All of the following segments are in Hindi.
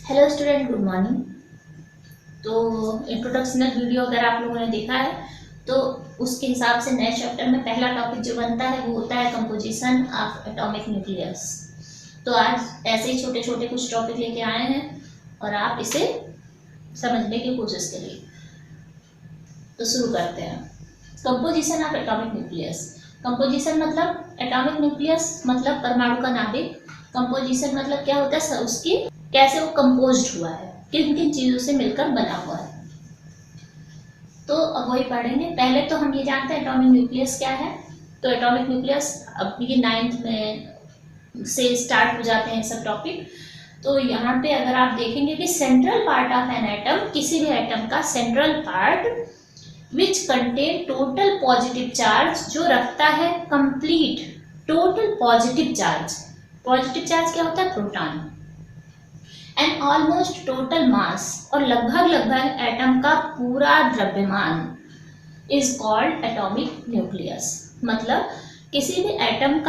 Hello student, good morning. तो इंट्रोडक्शनल वीडियो अगर आप लोगों ने देखा है तो उसके हिसाब से नए चैप्टर में पहला टॉपिक जो बनता है वो होता है कंपोजिशन ऑफ एटॉमिक न्यूक्लियस। तो आज ऐसे ही छोटे छोटे कुछ टॉपिक लेके आए हैं और आप इसे समझने की कोशिश करिए। तो शुरू करते हैं। Composition of atomic nucleus. Composition मतलब एटॉमिक न्यूक्लियस मतलब परमाणु का नाभिक। कंपोजिशन मतलब क्या होता है, उसकी कैसे वो कंपोज्ड हुआ है, किन किन चीज़ों से मिलकर बना हुआ है। तो अब वही पढ़ेंगे। पहले तो हम ये जानते हैं एटॉमिक न्यूक्लियस क्या है। तो एटॉमिक न्यूक्लियस अब ये 9th में से स्टार्ट हो जाते हैं सब टॉपिक। तो यहाँ पे अगर आप देखेंगे कि central part of an atom, किसी भी एटम का central part which contain total positive charge, जो रखता है complete total positive charge. Positive charge क्या होता है? Proton. And almost total mass, और लगभग एटम का पूरा द्रव्यमान, इज कॉल्ड एटॉमिक न्यूक्लियस। मतलब किसी भी एटम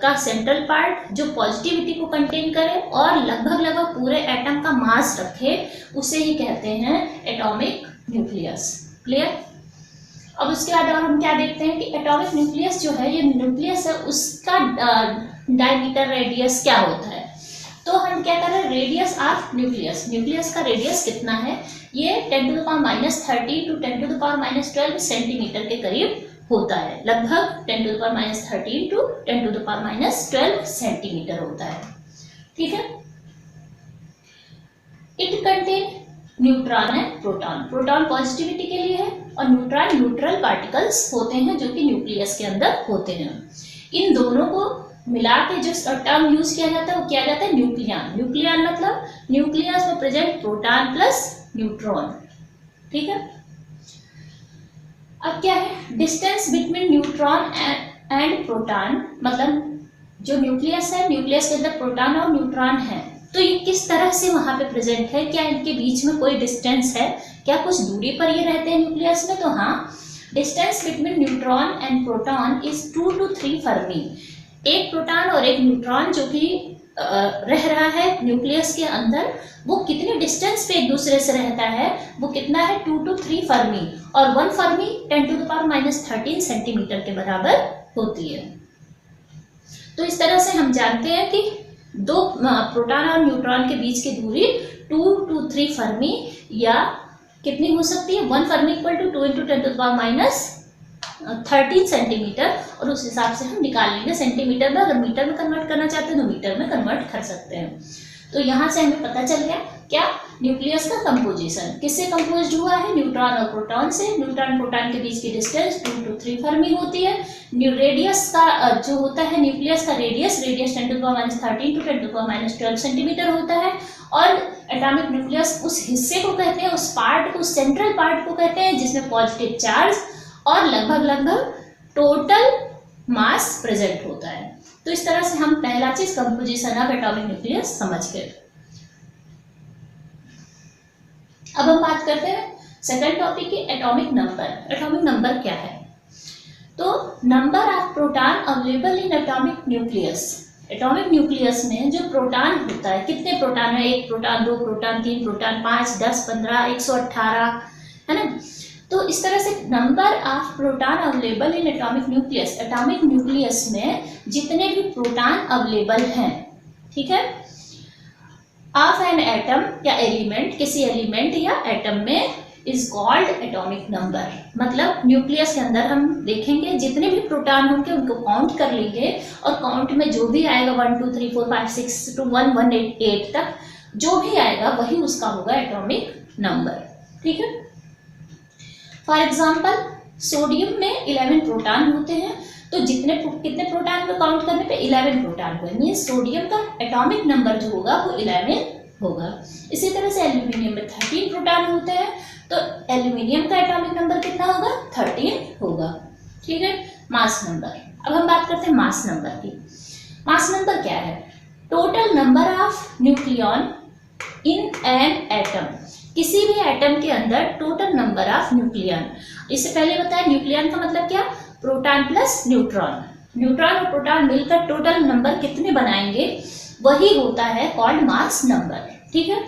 का सेंट्रल पार्ट जो पॉजिटिविटी को कंटेन करे और लगभग पूरे एटम का मास रखे, उसे ही कहते हैं एटॉमिक न्यूक्लियस। क्लियर? अब उसके बाद और हम क्या देखते हैं कि एटॉमिक न्यूक्लियस जो है, ये न्यूक्लियस है, उसका डायमीटर रेडियस क्या होता है। तो हम क्या कर रहे हैं, रेडियस ऑफ न्यूक्लियस। न्यूक्लियस का रेडियस कितना है? ये 10⁻³ टू 10⁻12 सेंटीमीटर के करीब होता है। लगभग 10⁻13 टू 10⁻12 सेंटीमीटर होता है। ठीक है। It contain neutron and proton. Proton positivity के लिए है और न्यूट्रॉन न्यूट्रल पार्टिकल्स होते हैं जो कि न्यूक्लियस के अंदर होते हैं। इन दोनों को मिला के जो टर्म यूज किया जाता है वो किया जाता है न्यूक्लियन। न्यूक्लियन मतलब न्यूक्लियस में प्रेजेंट प्रोटॉन प्लस न्यूट्रॉन। ठीक है। अब क्या है, distance between neutron and proton, मतलब जो न्यूक्लियस है, न्यूक्लियस के अंदर प्रोटॉन और न्यूट्रॉन है, तो ये किस तरह से वहां पे प्रेजेंट है, क्या इनके बीच में कोई डिस्टेंस है, क्या कुछ दूरी पर ये रहते हैं न्यूक्लियस में? तो हाँ, distance between neutron and proton is 2 to 3 Fermi. एक प्रोटॉन और एक न्यूट्रॉन जो कि रह रहा है न्यूक्लियस के अंदर, वो कितने डिस्टेंस पे एक दूसरे से रहता है, वो कितना है? 2 to 3 फर्मी, और 1 फर्मी 10⁻13 सेंटीमीटर के बराबर होती है। तो इस तरह से हम जानते हैं कि दो प्रोटॉन और न्यूट्रॉन के बीच की दूरी 2 to 3 फर्मी या कितनी हो सकती है? 1 फर्मी इक्वल टू 2 × 10⁻13 सेंटीमीटर, और उस हिसाब से हम निकाल लेंगे सेंटीमीटर में। अगर मीटर में कन्वर्ट करना चाहते हैं तो मीटर में कन्वर्ट कर सकते हैं। तो यहाँ से हमें पता चल गया क्या, न्यूक्लियस का कंपोजिशन किससे कंपोज्ड हुआ है? न्यूट्रॉन और प्रोटॉन से। न्यूट्रॉन प्रोटॉन के बीच की डिस्टेंस 2 to 3 फर्मी होती है। रेडियस का जो होता है न्यूक्लियस का रेडियस 10⁻13 टू 10⁻12 सेंटीमीटर होता है। और एटॉमिक न्यूक्लियस उस हिस्से को कहते हैं, उस पार्ट को, सेंट्रल पार्ट को कहते हैं जिसमें पॉजिटिव चार्ज और लगभग टोटल मास प्रेजेंट होता है। तो इस तरह से हम पहला चीज कंपोजिशन ऑफ एटॉमिक न्यूक्लियस समझ गए। अब हम बात करते हैं सेकंड टॉपिक की, एटॉमिक नंबर। एटॉमिक नंबर क्या है? तो number of proton available in atomic nucleus. Atomic nucleus में जो प्रोटॉन होता है, कितने प्रोटॉन है? 1 प्रोटॉन, 2 प्रोटॉन, 3 प्रोटॉन, 5, 10, 15, 118, है ना। तो इस तरह से number of proton available in atomic nucleus, atomic nucleus में जितने भी प्रोटॉन अवेलेबल हैं, ठीक है, ऑफ एन एटम या एलिमेंट, किसी एलिमेंट या एटम में, इज कॉल्ड एटॉमिक नंबर। मतलब न्यूक्लियस के अंदर हम देखेंगे जितने भी प्रोटॉन होंगे उनको काउंट कर लेंगे, और काउंट में जो भी आएगा 1 2 3 4 5 6 to 118 तक जो भी आएगा वही उसका होगा एटॉमिक नंबर। ठीक है। फॉर एग्जाम्पल, सोडियम में 11 प्रोटॉन होते हैं, तो कितने प्रोटॉन को काउंट करने पे 11 प्रोटॉन हुए, मीन्स सोडियम का एटॉमिक नंबर जो होगा वो 11 होगा। इसी तरह से एल्यूमिनियम में 13 प्रोटॉन होते हैं, तो एल्यूमिनियम का एटॉमिक नंबर कितना होगा? 13 होगा। ठीक है। Mass number. अब हम बात करते हैं मास नंबर की। मास नंबर क्या है? Total number of nucleon in an atom. किसी भी एटम के अंदर टोटल नंबर ऑफ न्यूक्लियन। इससे पहले बताया न्यूक्लियन का मतलब क्या? Proton plus neutron. न्यूट्रॉन और प्रोटॉन मिलकर टोटल नंबर कितने बनाएंगे, वही होता है कॉल्ड मास नंबर। ठीक है।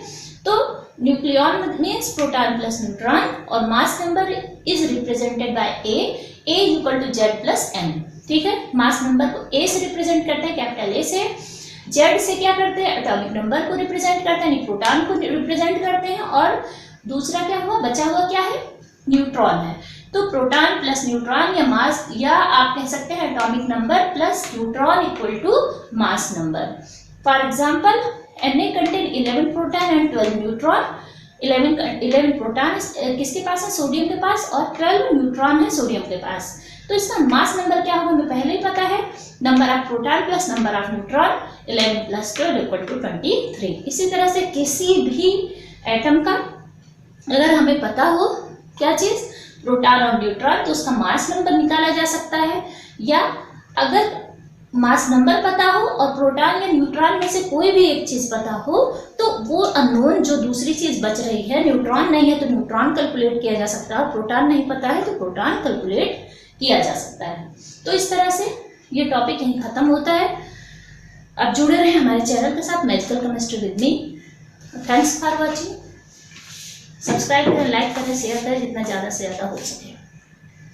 तो nucleon means proton plus neutron और mass number is represented by A equal to Z plus M, ठीक है। मास नंबर को ए से रिप्रेजेंट करते हैं, कैपिटल ए से। जेड से क्या करते हैं, एटॉमिक नंबर को रिप्रेजेंट करते हैं, प्रोटॉन को रिप्रेजेंट करते हैं। और दूसरा क्या हुआ, बचा हुआ क्या है, न्यूट्रॉन है। तो प्रोटॉन प्लस न्यूट्रॉन या मास, या आप कह सकते हैं atomic number plus neutron equal to mass number. For example Na contain 11 proton and 12 neutron. 11 proton किसके पास है, सोडियम के पास, और 12 न्यूट्रॉन है सोडियम के पास। तो इसका मास नंबर क्या होगा हमें पहले ही पता है, number of proton plus number of neutron, 11 plus 12 equal to 23। इसी तरह से किसी भी एटम का अगर हमें पता हो क्या चीज, प्रोटॉन और न्यूट्रॉन, तो उसका मास नंबर निकाला जा सकता है। या अगर मास नंबर पता हो और प्रोटॉन या न्यूट्रॉन में से कोई भी एक चीज पता हो, तो वो अननोन जो दूसरी चीज बच रही है, न्यूट्रॉन नहीं है तो न्यूट्रॉन कैलकुलेट किया जा सकता है, और प्रोटॉन नहीं पता है तो प्रोटॉन कैलकुलेट किया जा सकता है। तो इस तरह से ये टॉपिक यहीं खत्म होता है। अब जुड़े रहे हमारे चैनल के साथ, magical chemistry with me. Thanks for watching. Subscribe करें, लाइक करें, शेयर करें, जितना ज़्यादा से ज़्यादा हो सके।